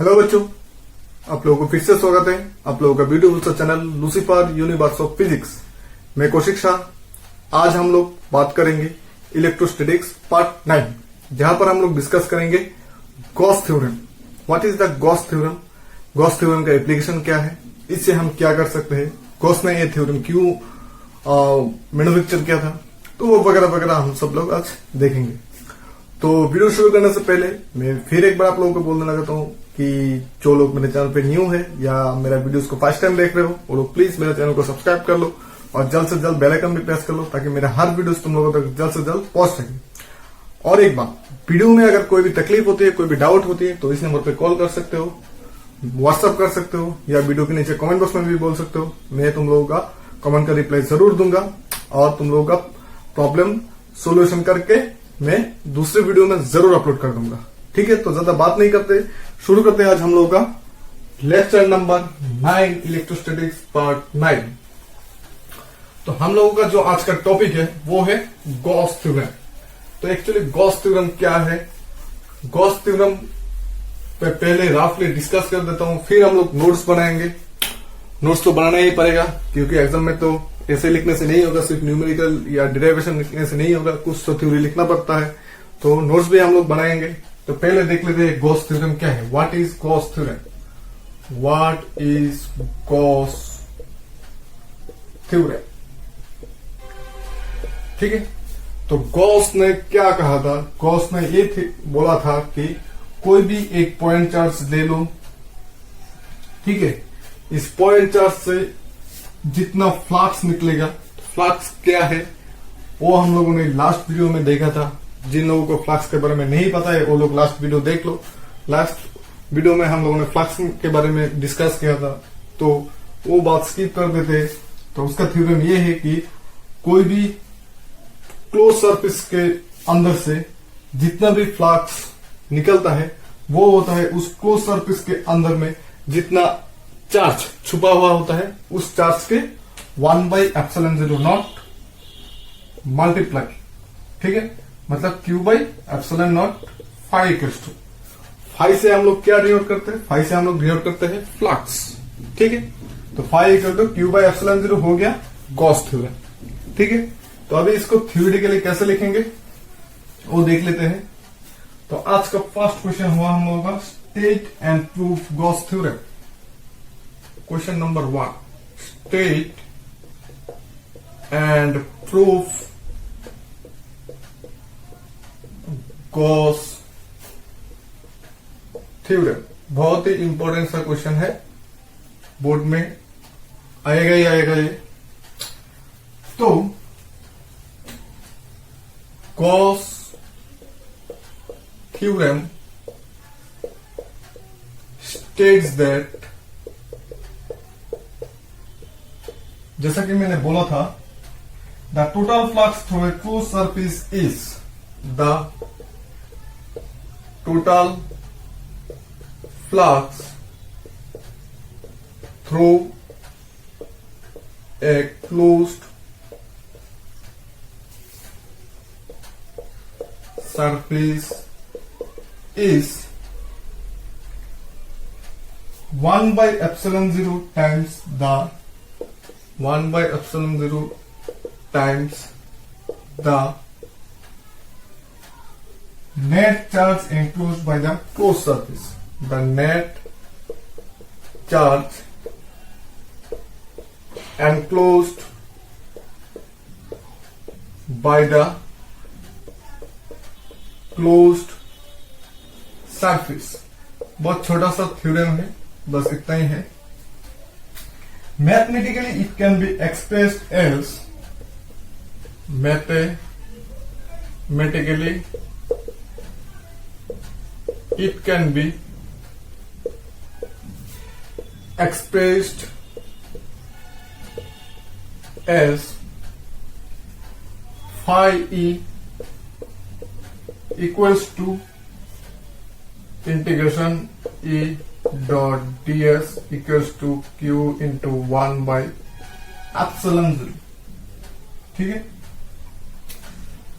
Hello बच्चों, आप लोगों को फिर से स्वागत है आप लोगों का beautiful channel Lucifer universe of physics. मैं कौशिक शाह। आज हम लोग बात करेंगे इलेक्ट्रोस्टैटिक्स पार्ट 9, जहां पर हम लोग डिस्कस करेंगे Gauss theorem. What is the Gauss theorem, Gauss theorem का एप्लीकेशन क्या है, इससे हम क्या कर सकते हैं, गॉस ने ये थ्योरम क्यों मैन्युफैक्चर किया था, तो वो वगैरह वगैरह हम सब लोग आज देखेंगे। तो वीडियो शुरू करने से पहले मैं फिर एक बार आप लोगों को बोलने लगता हूँ कि जो लोग मेरे चैनल पे न्यू है या मेरा वीडियोस को फर्स्ट टाइम देख रहे हो, वो लोग प्लीज मेरे चैनल को सब्सक्राइब कर लो और जल्द से जल्द बेल आइकन भी प्रेस कर लो ताकि मेरा हर वीडियो तुम लोगों तक जल्द से जल्द पहुंच सके। और एक बात, वीडियो में अगर कोई भी तकलीफ होती है, कोई भी डाउट होती है, तो इस नंबर पे कॉल कर सकते हो, व्हाट्सअप कर सकते हो या वीडियो के नीचे कमेंट बॉक्स में भी बोल सकते हो। मैं तुम लोगों का कमेंट का रिप्लाई जरूर दूंगा और तुम लोगों का प्रॉब्लम सोल्यूशन करके मैं दूसरे वीडियो में जरूर अपलोड कर दूंगा। ठीक है, तो ज्यादा बात नहीं करते, शुरू करते हैं आज हम लोगों का लेक्चर नंबर 9 इलेक्ट्रोस्टैटिक्स पार्ट 9। तो हम लोगों का जो आज का टॉपिक है वो है गॉस थ्योरम। तो एक्चुअली गॉस थ्योरम क्या है, गॉस थ्योरम पे पहले रफली डिस्कस कर देता हूं, फिर हम लोग नोट्स बनाएंगे। नोट्स तो बनाना ही पड़ेगा क्योंकि एग्जाम में तो ऐसे लिखने से नहीं होगा, सिर्फ न्यूमेरिकल या डिराइवेशन लिखने से नहीं होगा, कुछ तो थ्योरी लिखना पड़ता है, तो नोट्स भी हम लोग बनाएंगे। तो पहले देख लेते हैं गॉस थ्योरम क्या है। What is Gauss theorem, what is Gauss theorem. ठीक है, तो गॉस ने क्या कहा था, गॉस ने ये बोला था कि कोई भी एक पॉइंट चार्ज ले लो, ठीक है, इस पॉइंट चार्ज से जितना फ्लक्स निकलेगा, फ्लक्स क्या है वो हम लोगों ने लास्ट वीडियो में देखा था। जिन लोगों को फ्लक्स के बारे में नहीं पता है वो लोग लास्ट वीडियो देख लो। लास्ट वीडियो में हम लोगों ने फ्लक्स के बारे में डिस्कस किया था, तो वो बात स्किप कर देते। तो उसका थ्योरम ये है कि कोई भी क्लोज सरफेस के अंदर से जितना भी फ्लक्स निकलता है वो होता है उस क्लोज सरफेस के अंदर में जितना चार्ज छुपा हुआ होता है उस चार्ज के 1/ε0 नॉट मल्टीप्लाई, ठीक है, मतलब Q/ε0 फाइ से हम लोग क्या डिनोट करते हैं, फाइ से हम लोग डिनोट करते हैं फ्लक्स। ठीक है, तो फाइ इक्वल टू Q/ε0 हो गया गॉस थ्योरम। ठीक है, तो अभी इसको थ्योरेटिकली कैसे लिखेंगे वो देख लेते हैं। तो आज का फर्स्ट क्वेश्चन हुआ हम लोगों का state and proof Gauss theorem. Question number 1, state and proof Gauss theorem। बहुत ही इंपॉर्टेंट सा क्वेश्चन है, बोर्ड में आएगा ही आएगा ये। तो Gauss theorem states that, जैसा कि मैंने बोला था, the total flux through a close surface is the total flux through a closed surface is 1/ε0 times the 1/ε0 times the net charge enclosed by the closed surface. The net charge enclosed by the closed surface। बहुत छोटा सा theorem है, बस इतना ही है। Mathematically it can be expressed as, mathematically it can be expressed as phi e equals to integration e dot ds equals to q into 1/ε0। ठीक है,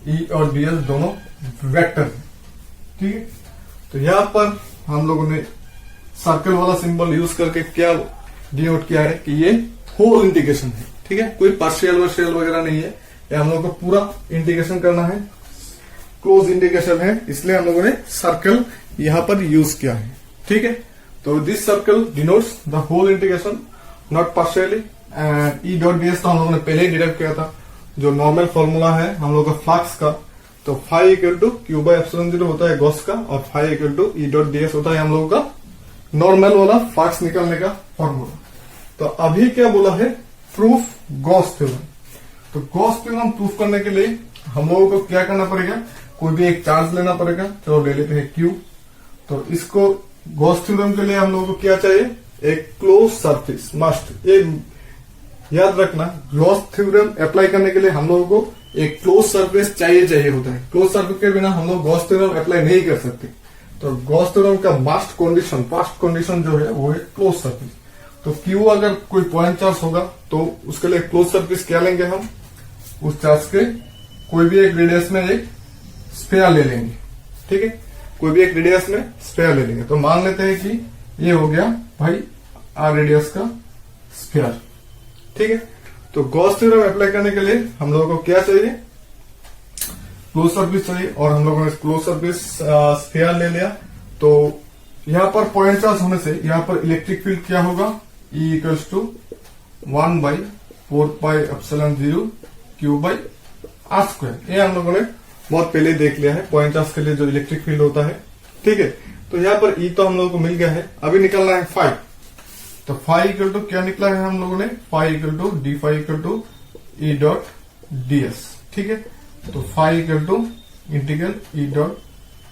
e और ds दोनों वेक्टर है। ठीक है, तो यहां पर हम लोगों ने सर्कल वाला सिंबल यूज करके क्या डिनोट किया है कि ये होल इंटीग्रेशन है। ठीक है, कोई पार्शियल वगैरह नहीं है, ये हम लोग को पूरा इंटीग्रेशन करना है, क्लोज इंटीग्रेशन है, इसलिए हम लोगों ने सर्कल यहां पर यूज किया है। ठीक है, तो this circle denotes the whole integration not partially. E dot D S तो हम लोगों ने पहले ही डिराइव किया था, जो नॉर्मल फॉर्मूला है हम लोग का फ्लक्स का, तो phi equal to Q by epsilon zero होता है गॉस का, और phi equal to E dot D S होता है हम लोगों का नॉर्मल वाला फ्लक्स निकालने का फॉर्मूला। तो अभी क्या बोला है, प्रूफ गॉस थ्योरम। तो गॉस थ्योरम प्रूफ करने के लिए हम लोगों को क्या करना पड़ेगा, कोई भी एक चार्ज लेना पड़ेगा। चलो ले लेते हैं क्यू। तो इसको गॉस थ्योरम के लिए हम लोगों को क्या चाहिए, एक क्लोज सरफेस मस्ट। ये याद रखना, गॉस थ्योरम अप्लाई करने के लिए हम लोगों को एक क्लोज सरफेस चाहिए होता है। क्लोज सरफेस के बिना हम लोग गॉस थ्योरम अप्लाई नहीं कर सकते। तो गॉस थ्योरम का मस्ट कंडीशन, फर्स्ट कंडीशन जो है वो है क्लोज सरफेस। तो क्यू अगर कोई पॉइंट चार्ज होगा तो उसके लिए क्लोज सरफेस क्या लेंगे, हम उस चार्ज के कोई भी एक रेडियस में एक स्फीयर ले लेंगे। ठीक है, कोई भी एक रेडियस में स्फीयर ले लेंगे। तो मान लेते हैं कि ये हो गया भाई आर रेडियस का स्फीयर। ठीक है, तो गॉस थ्योरम अप्लाई करने के लिए हम लोगों को क्या चाहिए, क्लोज सरफेस चाहिए, और हम लोगों ने क्लोज सरफेस स्फीयर ले लिया। तो यहां पर पॉइंट चार्ज होने से यहां पर इलेक्ट्रिक फील्ड क्या होगा, E equals to 1/4πε0 Q by R square. ये हम लोगों ने बहुत पहले देख लिया है, पॉइंट चार्ज के लिए जो इलेक्ट्रिक फील्ड होता है। ठीक है, तो यहाँ पर E तो हम लोगों को मिल गया है, अभी निकलना है फाई। तो फाई इक्वल टू क्या निकला है हम लोगों ने, phi equal to D phi equal to E dot D S. ठीक है, तो phi equal to integral E dot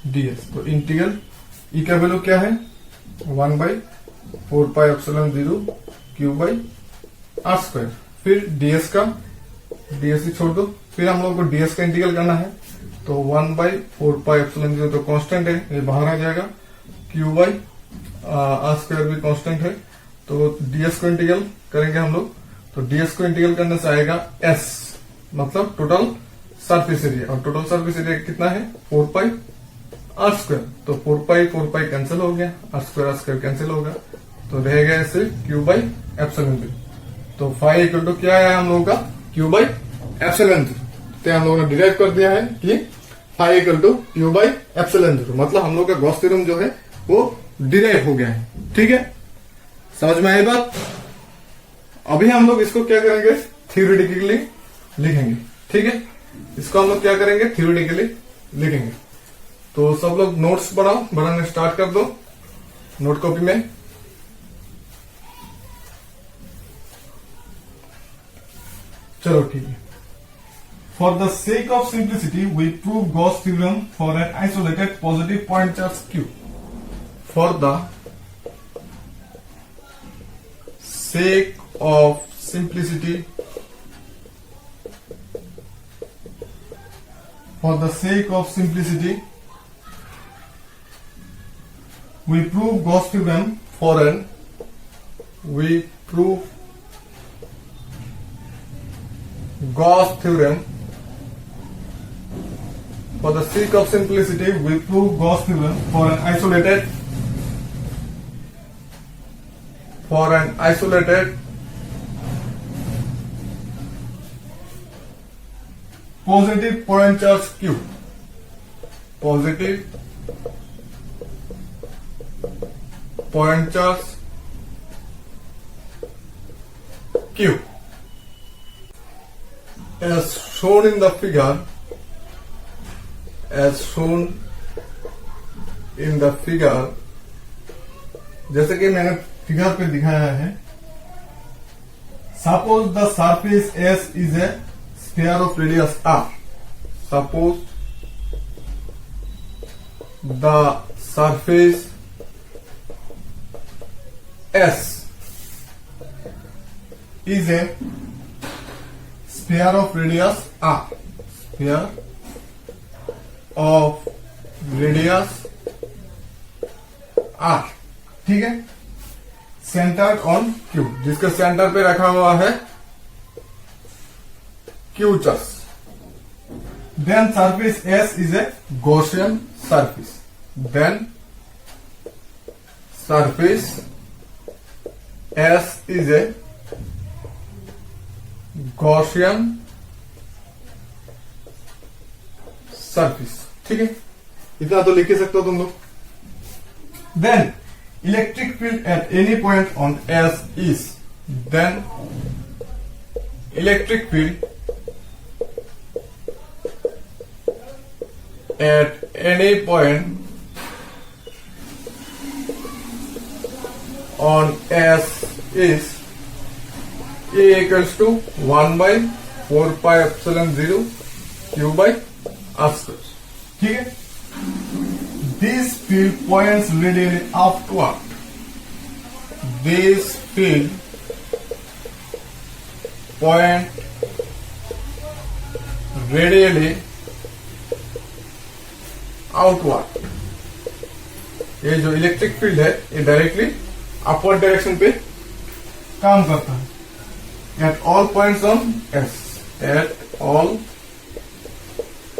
D S. तो इंटीग्रल ई का वैल्यू क्या है, 1/4πε0 क्यू बाई आर स्क्वायर। फिर डीएस का, डीएस ही छोड़ दो, फिर हम लोग को डीएस का इंटीग्रल करना है। तो 1/4πε0 तो कांस्टेंट है, ये बाहर आ जाएगा, क्यू बाई आर स्क्वायर भी कांस्टेंट है। तो डीएस को इंटीग्रल करेंगे हम लोग, तो डीएस को इंटीग्रल करने से आएगा एस, मतलब टोटल सरफेस एरिया, और टोटल सरफेस एरिया कितना है 4π आर स्क्वायर। तो 4π कैंसिल हो गया, आर स्क्वायर कैंसिल होगा, तो रहेगा ऐसे क्यू बाई एप्सिलॉन जीरो। तो फाई इक्वल टू क्या है हम लोगों का, क्यू बाई एप्सिलॉन जीरो। तो हम लोगों ने डिराइव कर दिया है कि phi equal to Q by epsilon zero, मतलब हम लोग का गॉस थ्योरम जो है वो डिराइव हो गया है। ठीक है, समझ में आई बात। अभी हम लोग इसको क्या करेंगे, थ्योरेटिकली लिखेंगे। ठीक है, इसको हम लोग क्या करेंगे, थ्योरेटिकली लिखेंगे। तो सब लोग नोट्स बनाने स्टार्ट कर दो नोट कॉपी में। चलो ठीक है, for the sake of simplicity we prove Gauss theorem for an isolated positive point charge Q. For the sake of simplicity, for the sake of simplicity, we prove Gauss theorem for an, we prove Gauss theorem, for the sake of simplicity, we prove Gauss theorem for an isolated positive point charge Q. Positive point charge Q. As shown in the figure, जैसे कि मैंने figure पे दिखाया है, suppose the surface S is A sphere of radius R. Suppose the surface S is a sphere of radius R. Sphere of radius R. ठीक है, centred on Q, जिसके centre पे रखा हुआ है Q चार्ज। Then surface S is a Gaussian surface. Then surface S is a Gaussian surface। ठीक है, इतना तो लिख ही सकते हो तुम लोग। Then electric field at any point on S is, then electric field at any point on S is A equals to 1 by 4 pi epsilon 0 Q by R square। ठीक है, this field points radially upward। This field point radially outward। ये जो electric field है ये directly upward direction पे काम करता है। At all points on S, at all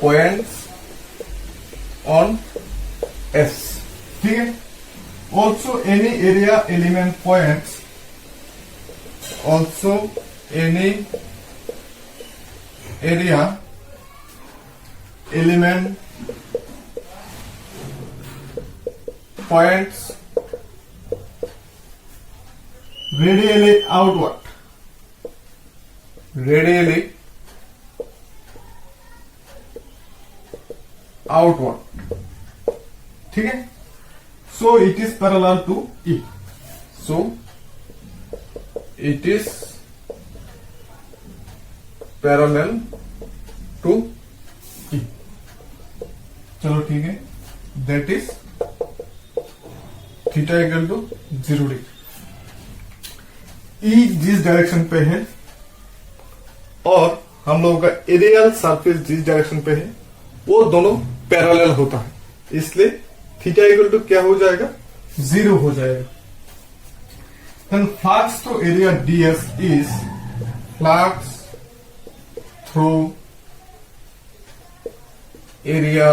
points on S. ठीक है, also any area element points, also any area element points radially outward, radially outward। ठीक है, so it is parallel to E, so it is parallel to E। चलो ठीक है, that is theta equal to 0 degree. E जिस direction पे है और हम लोगों का एरियल सरफेस जिस डायरेक्शन पे है वो दोनों पैरेलल होता है, इसलिए थीटा इक्वल टू क्या हो जाएगा, 0 हो जाएगा। Then flux through area ds is flux through area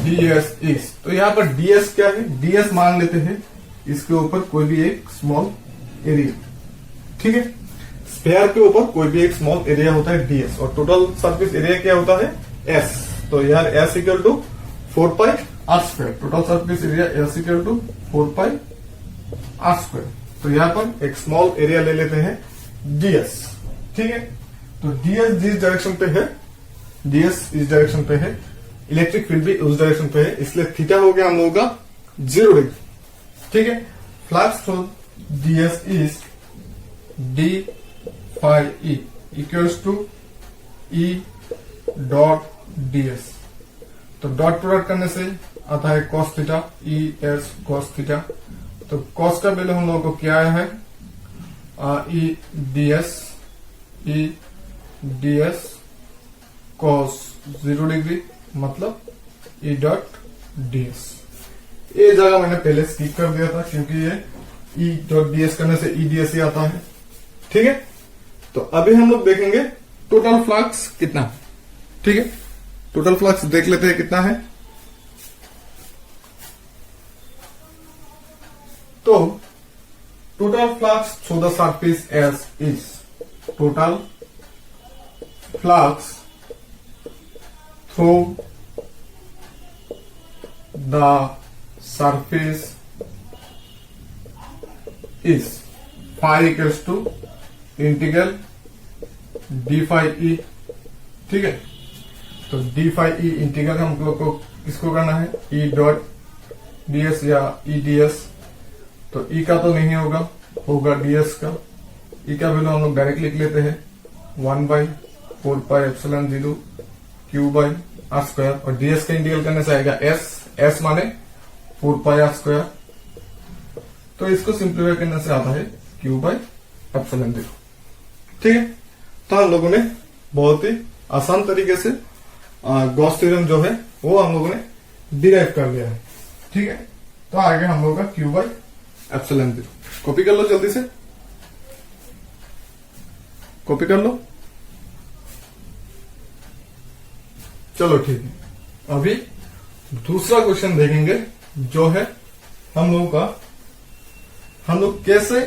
ds is, तो यहां पर ds क्या है, ds मान लेते हैं इसके ऊपर कोई भी एक स्मॉल एरिया। ठीक है, स्फेयर के ऊपर कोई भी एक स्मॉल एरिया होता है ds और टोटल सरफेस एरिया क्या होता है s। तो यार s equal to 4 pi r square, total surface area s equal to 4 pi r square. तो यहां पर एक स्मॉल एरिया ले लेते हैं ds। ठीक है, तो ds जिस डायरेक्शन पे है, ds इस डायरेक्शन पे है, इलेक्ट्रिक फील्ड भी उस डायरेक्शन पे है, इसलिए थीटा हो गया हम लोगों का 0 डिग्री। ठीक है, flux through ds is d phi e equals to e dot ds। तो डॉट प्रोडक्ट करने से आता है cos theta, e s cos theta. तो cos का वैल्यू हम लोगों को क्या है, e ds cos 0 डिग्री मतलब e डॉट ds। ये जगह मैंने पहले स्किप कर दिया था क्योंकि ये e डॉट ds करने से e ds ही आता है। ठीक है, तो अभी हम लोग देखेंगे टोटल फ्लक्स कितना है। ठीक है, टोटल फ्लक्स देख लेते हैं कितना है। तो total flux through the surface S is, total flux through the surface is phi equals to integral D phi E. ठीक है, तो डी फाई ई इंटीग्रल हम लोग को किसको करना है, ई डॉट ds या ई ds। तो ई का तो नहीं होगा, होगा ds का। ई का वैल्यू हम लोग डायरेक्ट लिख लेते हैं 1 by 4 pi epsilon 0 Q by R square, और ds का इंटीग्रल करने से आएगा s माने 4 पाई आर स्क्वायर। तो इसको सिंप्लीफाई करने से आता है क्यू बाई एप्सिलॉन 0। ठीक है, तो हम लोगों ने बहुत ही आसान तरीके से गॉस थ्योरम जो है वो हम लोगों ने डिराइव कर लिया है। ठीक है, तो आगे हम लोगों का क्यू बाई एप्सिलॉन 0 कॉपी कर लो, जल्दी से कॉपी कर लो। चलो ठीक है, अभी दूसरा क्वेश्चन देखेंगे जो है हम लोग कैसे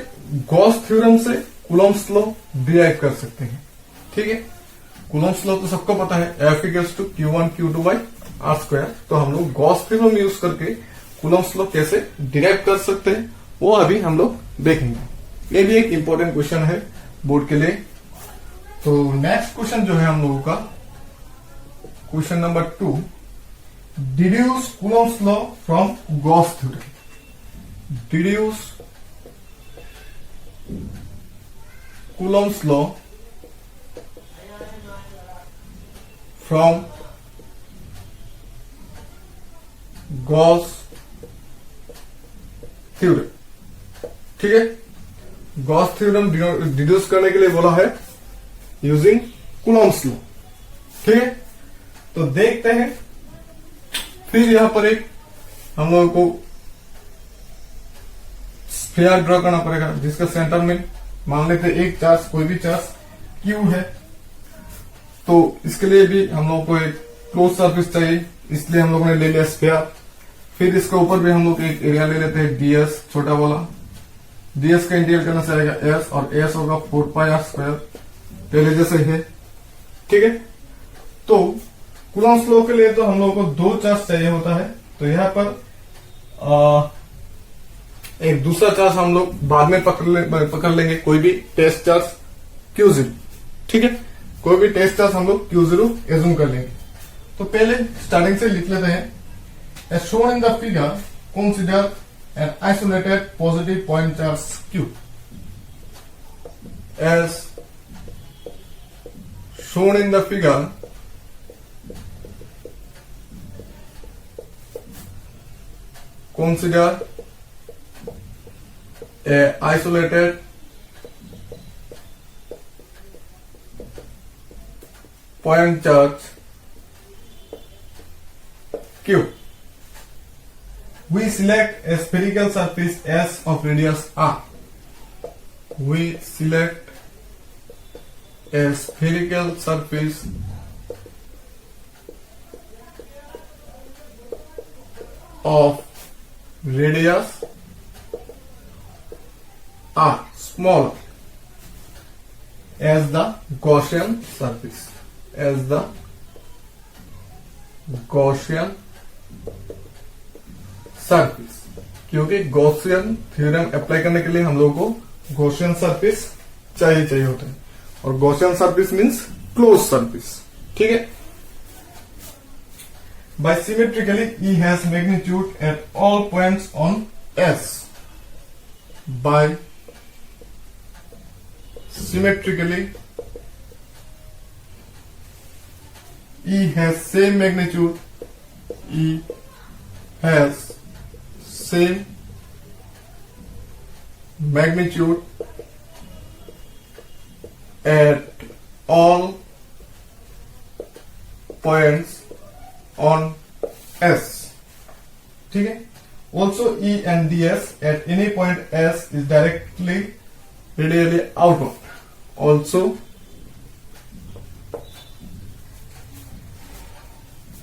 गॉस थ्योरम से कूलम्ब्स लॉ डिराइव कर सकते हैं। ठीक है, कूलम्ब्स लॉ तो सबको पता है, F equals to Q1 Q2 by R square. तो हम लोग गॉस थ्योरम यूज करके कूलम्ब्स लॉ कैसे डिराइव कर सकते हैं वो अभी हम लोग देखेंगे। ये भी एक इंपॉर्टेंट क्वेश्चन है बोर्ड के लिए। तो नेक्स्ट क्वेश्चन जो है हम लोगों का question number 2, deduce Coulomb's law from Gauss theorem. Deduce Coulomb's law from Gauss theorem. ठीक है, गॉस थ्योरम डिड्यूस करने के लिए बोला है यूजिंग कूलम्ब्स लॉ। ठीक है, तो देखते हैं। फिर यहां पर एक हम लोगों को स्फीयर ड्रॉ करना पड़ेगा जिसका सेंटर में मान लेते एक चार्ज, कोई भी चार्ज Q है। तो इसके लिए भी हम लोगों को एक क्लोज सरफेस चाहिए, इसलिए हम लोगों ने ले लिया स्फीयर। फिर इसके ऊपर भी हम लोग एक एरिया ले लेते हैं ds, छोटा वाला। ds का इंटीग्रल करने से आएगा s, और s होगा 4πr स्क्वायर, पहले जैसे है। ठीक है, तो कूलम्ब्स लॉ के लिए तो हम लोगों को दो चार्ज चाहिए होता है। तो यहाँ पर एक दूसरा चार्ज हम लोग बाद में पकड़ लेंगे, कोई भी टेस्ट चार्ज Q0। ठीक है, कोई भी टेस्ट चार्ज हम लोग Q0 एज्यूम कर लेंगे। तो पहले स्टार्टिंग से लिख लेते हैं, as shown in the figure, consider an isolated positive point charge Q. As shown in the figure, consider a isolated point charge Q. We select a spherical surface S of radius R. We select a spherical surface of radius R, smaller, as the Gaussian surface. As the Gaussian surface, क्योंकि Gaussian theorem apply करने के लिए हम लोगों को Gaussian surface चाहिए होता है, और Gaussian surface means close surface. ठीक है, by symmetrically E has magnitude at all points on S. By symmetrically E has same magnitude, E has same magnitude at all points on S. ठीक है, also E and ds at any point S is directly radially outward. Also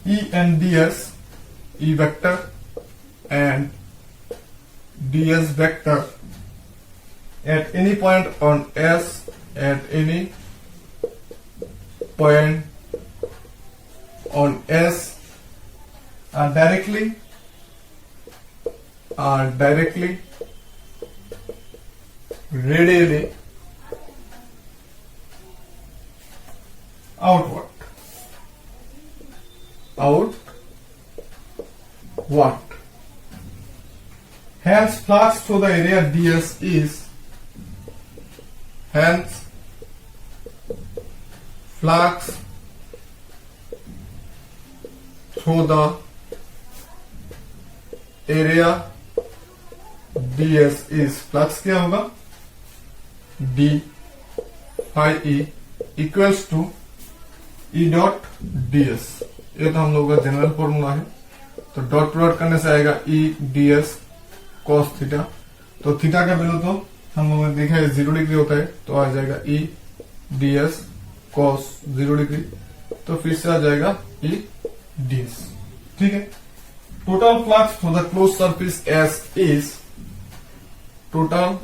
E and ds, E vector and ds vector at any point on S, at any point on S are directly radially outward. Hence flux through the area ds is, hence flux through the area ds is, flux क्या होगा, d phi e equals to E dot ds। ये तो हम लोगों का general formula है। तो dot product करने से आएगा E ds cos थीटा। तो थीटा का वैल्यू तो हम लोगों ने देखा है 0 डिग्री होता है, तो आ जाएगा E ds cos 0 डिग्री। तो फिर से आ जाएगा E ds। ठीक है, total flux for the closed surface S is total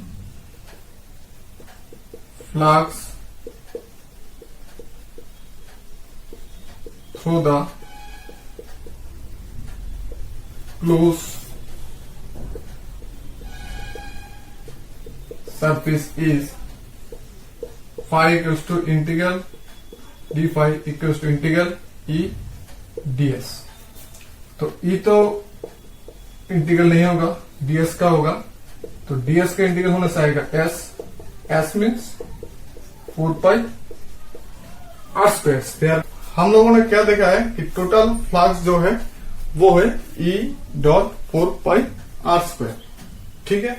flux through the closed surface is phi equals to integral d phi equals to integral E ds। तो E तो integral नहीं होगा, ds का होगा, तो ds का इंटीग्रल होने से आएगा s means 4 pi r square. हम लोगों ने क्या देखा है कि टोटल फ्लक्स जो है वो है E dot 4 pi r square. ठीक है,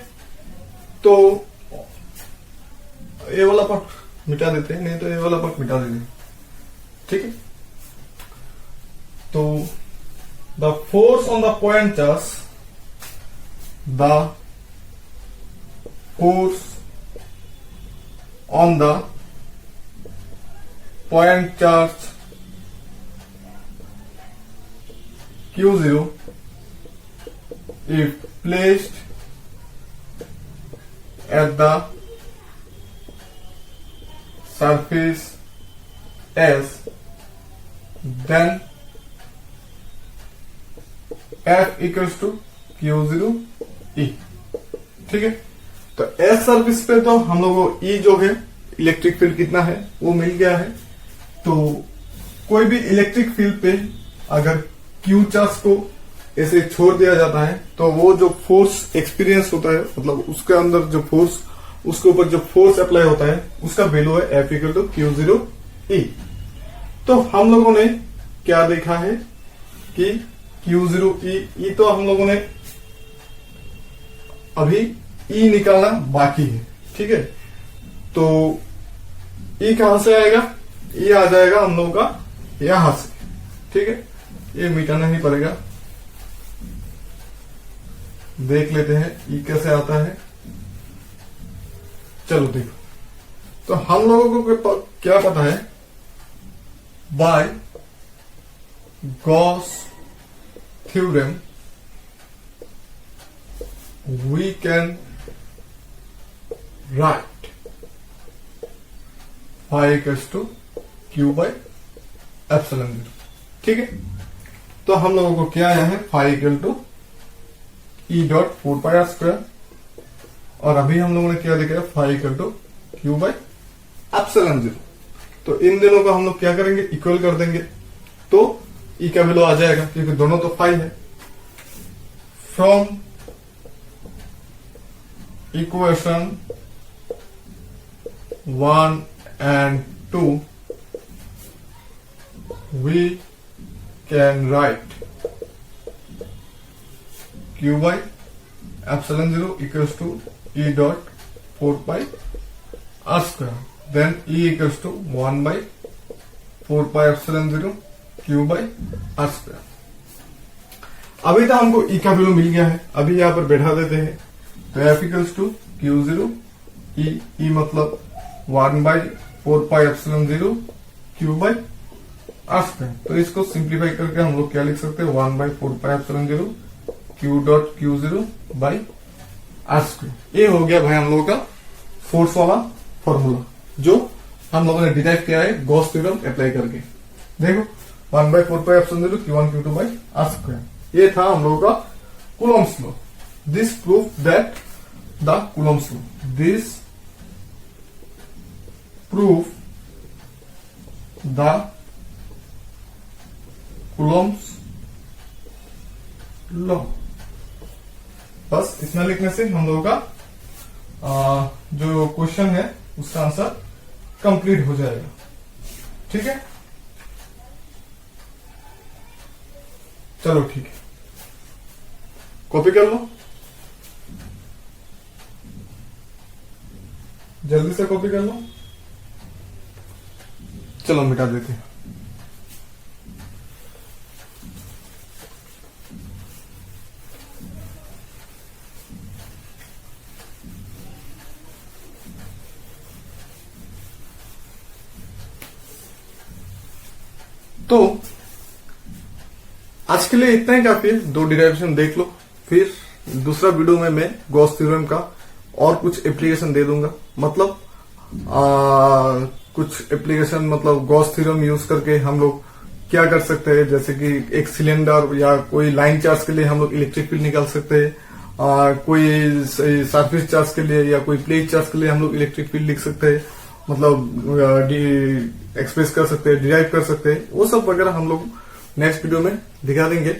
तो ये वाला पार्ट मिटा देते हैं, नहीं तो ये वाला पार्ट मिटा देते हैं। ठीक है, तो the force on the point charge, the force on the point charge Q0 if placed at the surface S, then F equals to Q0 E। ठीक है, तो S सर्फेस पे तो हम लोगों को E जो है इलेक्ट्रिक फील्ड कितना है वो मिल गया है। तो कोई भी इलेक्ट्रिक फील्ड पे अगर Q चार्ज को ऐसे छोड़ दिया जाता है तो वो जो फोर्स एक्सपीरियंस होता है, मतलब उसके अंदर जो फोर्स, उसके ऊपर जो फोर्स अप्लाई होता है उसका वैल्यू है F equal to Q0 E। तो हम लोगों ने क्या देखा है कि Q0 E तो हम लोगों ने अभी E निकालना बाकी है। ठीक है, तो E कहां से आएगा? E आ जाएगा हम लोगों का यहां से। ठीक है, ये मिटाना ही पड़ेगा, देख लेते हैं E कैसे आता है। चलो देखो, तो हम लोगों को क्या पता है, by Gauss theorem we can write phi equals to Q by epsilon 0। ठीक है, तो हम लोगों को क्या आया है, phi equal to E dot 4 pi R square, और अभी हम लोगों ने क्या देखा है, phi equal to Q by epsilon 0। तो इन दोनों को हम लोग क्या करेंगे, इक्वल कर देंगे, तो ई का वैल्यू आ जाएगा क्योंकि दोनों तो फाई है। From equation 1 and 2 we can write q by epsilon 0 equals to E dot 4 pi r square, then E equals to 1 by 4 pi epsilon 0 q by r square। अभी तो हमको E का वैल्यू मिल गया है, अभी यहां पर बैठा देते हैं, तो F equals to Q0 E मतलब 1 by 4 pi epsilon 0 Q by R square. तो इसको सिंप्लीफाई करके हम लोग क्या लिख सकते हैं, 1 by 4 pi epsilon 0 Q dot Q0 by R square. ये हो गया भाई हम लोगों का फोर्स वाला फॉर्मूला, जो हम लोगों ने डिराइव किया है गॉस थ्योरम अप्लाई करके। देखो 1 by 4 pi epsilon 0 Q1 Q2 by R square, ये था हम लोगों का Coulomb's law. This proof that the Coulomb's law, this prove the Coulomb's law। बस इतना लिखने से हम लोगों का जो क्वेश्चन है उसका आंसर कंप्लीट हो जाएगा। ठीक है, चलो ठीक है, कॉपी कर लो, जल्दी से कॉपी कर लो। चलो मिटा देते हैं। तो आज के लिए इतना ही काफी है, 2 डिराइवेशन देख लो, फिर दूसरा वीडियो में मैं गॉस थ्योरम का और कुछ एप्लीकेशन दे दूंगा। मतलब कुछ एप्लीकेशन, मतलब गॉस थ्योरम यूज करके हम लोग क्या कर सकते हैं, जैसे कि एक सिलेंडर या कोई लाइन चार्ज के लिए हम लोग इलेक्ट्रिक फील्ड निकाल सकते हैं, कोई सरफेस चार्ज के लिए या कोई प्लेट चार्ज के लिए हम लोग इलेक्ट्रिक फील्ड लिख सकते हैं, मतलब एक्सप्रेस कर सकते हैं, डिराइव कर सकते हैं, वो सब वगैरह हम लोग नेक्स्ट वीडियो में दिखा देंगे।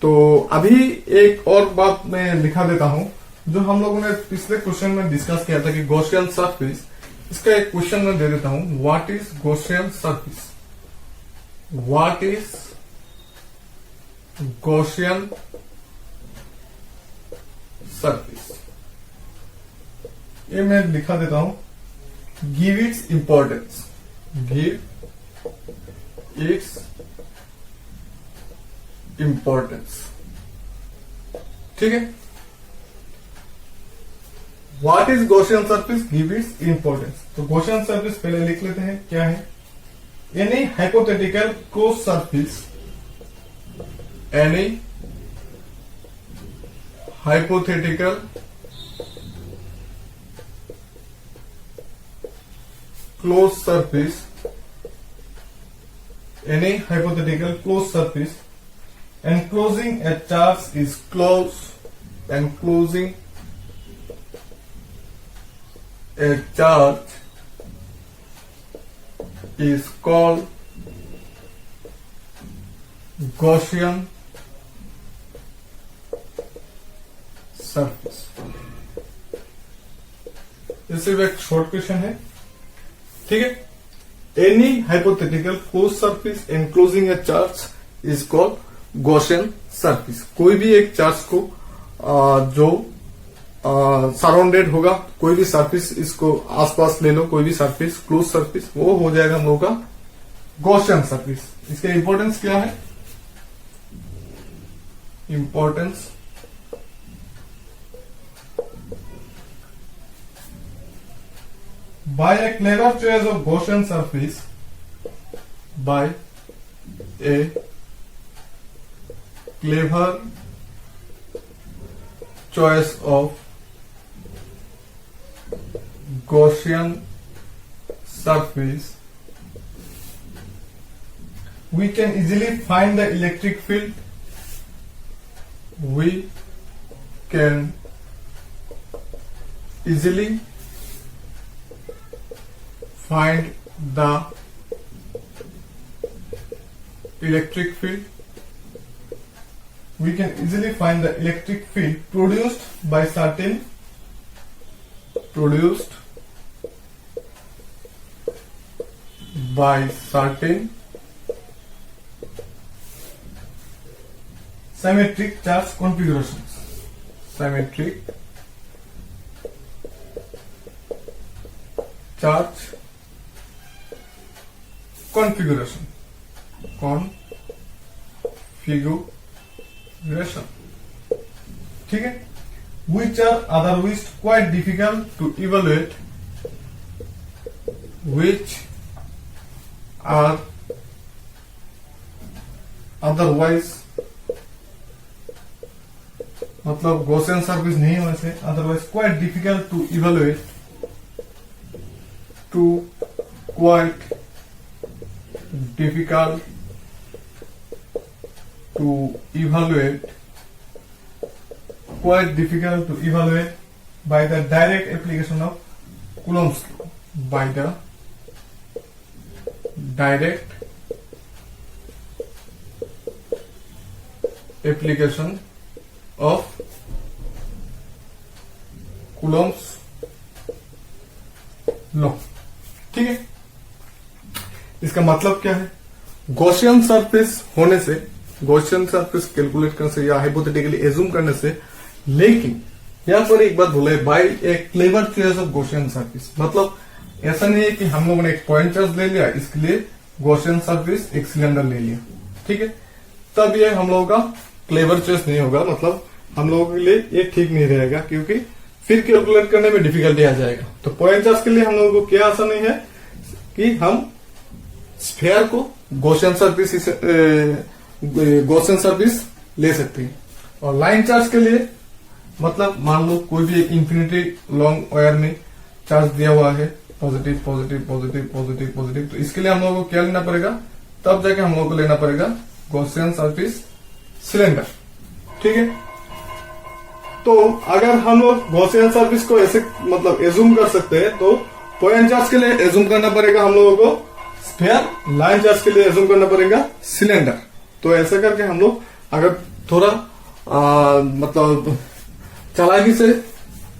तो अभी एक और बात मैं लिखा देता हूं, जो हम लोगों ने पिछले क्वेश्चन में डिस्कस किया था कि गॉसियन सरफेस, इसका एक क्वेश्चन मैं दे देता हूं, what is Gaussian surface, what is Gaussian surface, ये मैं लिखा देता हूं, give its importance, give its importance, ठीक है। What is Gaussian surface, give its importance. तो गॉसियन सरफेस पहले लिख लेते हैं, क्या है, any hypothetical close surface, any hypothetical closed surface, any hypothetical closed surface enclosing a charge is closed, enclosing a charge is called Gaussian surface. ये सिर्फ एक शॉर्ट क्वेश्चन है, ठीक है। Any hypothetical close surface enclosing A charge is called Gaussian surface. कोई भी एक charge को जो सराउंडेड होगा, कोई भी सरफेस, इसको आसपास ले लो, कोई भी सरफेस क्लोज सरफेस, वो हो जाएगा हम लोगों का गॉसियन सरफेस। इसका इंपॉर्टेंस क्या है, importance by a clever choice of Gaussian surface, by a clever choice of Gaussian surface, we can easily find the electric field, we can easily find the electric field, we can easily find the electric field produced by certain symmetric charge configurations, symmetric charge configuration, ठीक है, which are otherwise quite difficult to evaluate, which are otherwise, मतलब Gaussian surface नहीं होने से, otherwise quite difficult to evaluate, to quite difficult to evaluate, quite difficult to evaluate by the direct application of Coulomb's law, by the direct application of Coulomb's law, ठीक है। इसका मतलब क्या है, गॉसियन सरफेस होने से, गॉसियन सरफेस कैलकुलेट करने से या हाइपोथेटिकली एज्यूम करने से, लेकिन यहां पर एक बात बोला है, by a clever choice of Gaussian surface. मतलब ऐसा नहीं है कि हम लोगों ने एक पॉइंट चार्ज ले लिया, इसके लिए गॉसियन सरफेस एक सिलेंडर ले लिया, ठीक है, तब ये हम लोगों का क्लेवर चॉइस नहीं होगा। मतलब हम लोगों के लिए ये ठीक नहीं रहेगा, क्योंकि फिर कैलकुलेट करने में डिफिकल्टी आ जाएगा। तो पॉइंट चार्ज के लिए हम लोगों को क्या आसान नहीं है कि हम स्फीयर को गॉसियन सरफेस गॉसियन सर्विस ले सकते हैं। और लाइन चार्ज के लिए मतलब मान लो कोई भी एक इंफिनिटी लॉन्ग वायर में चार्ज दिया हुआ है, positive positive positive positive positive, तो इसके लिए हम लोगों को क्या लेना पड़ेगा, तब जाके हम लोगों को लेना पड़ेगा गॉसियन सर्विस सिलेंडर। ठीक है, तो अगर हम लोग गॉसियन सर्विस को ऐसे मतलब एज्यूम कर सकते हैं, तो पॉइंट चार्ज के लिए एज्यूम करना पड़ेगा हम लोगों को स्फीयर, लाइन चार्ज के लिए एज्यूम करना पड़ेगा सिलेंडर। तो ऐसे करके हम लोग अगर थोड़ा मतलब चालाकी से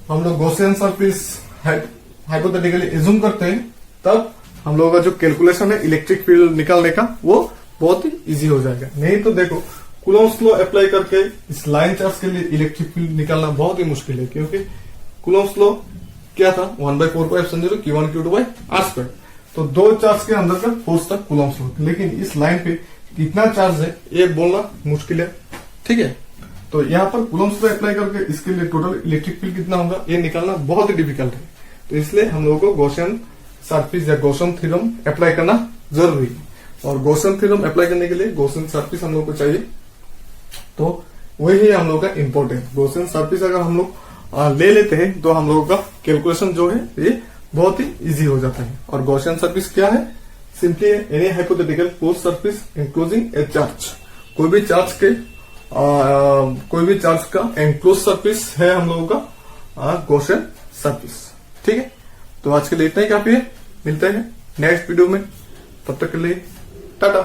हम लोग गॉसियन सर्विस हाइपोथेटिकली एज्यूम करते हैं, तब हम लोगों का जो कैलकुलेशन है इलेक्ट्रिक फील्ड निकालने का वो बहुत ही इजी हो जाएगा। नहीं तो देखो कूलॉम्स लॉ अप्लाई करके इस लाइन चार्ज के लिए इलेक्ट्रिक फील्ड निकालना बहुत ही मुश्किल है, क्योंकि कूलॉम्स लॉ क्या था, 1/4πε0 Q1 Q2/r²। तो दो चार्ज के अंदर का फोर्स था कूलॉम्स लॉ, लेकिन इस लाइन पे कितना चार्ज है ये बोलना मुश्किल है। ठीक है, तो यहाँ पर कूलॉम्स लॉ अप्लाई करके इसके लिए टोटल इलेक्ट्रिक फील्ड कितना होगा ये निकालना बहुत ही डिफिकल्ट है। तो इसलिए हम लोगों को गॉसियन सर्विस या गॉसियन थ्योरम अप्लाई करना जरूरी है। और गॉसियन थ्योरम अप्लाई करने के लिए गॉसियन सर्विस हम लोग को चाहिए, तो वही हम लोग का इम्पोर्टेंट। गॉसियन सर्विस अगर हम लोग ले लेते हैं तो हम लोगों का कैलकुलेशन जो है ये बहुत ही इजी हो जाता है। और गॉसियन सर्विस क्या है, simply any hypothetical closed service including ए चार्ज। कोई भी चार्ज का एनक्लोज सर्विस है हम लोगों का गॉसियन सर्विस। ठीक है, तो आज के लिए इतना ही काफी है, मिलते हैं नेक्स्ट वीडियो में, तब तक के लिए टाटा।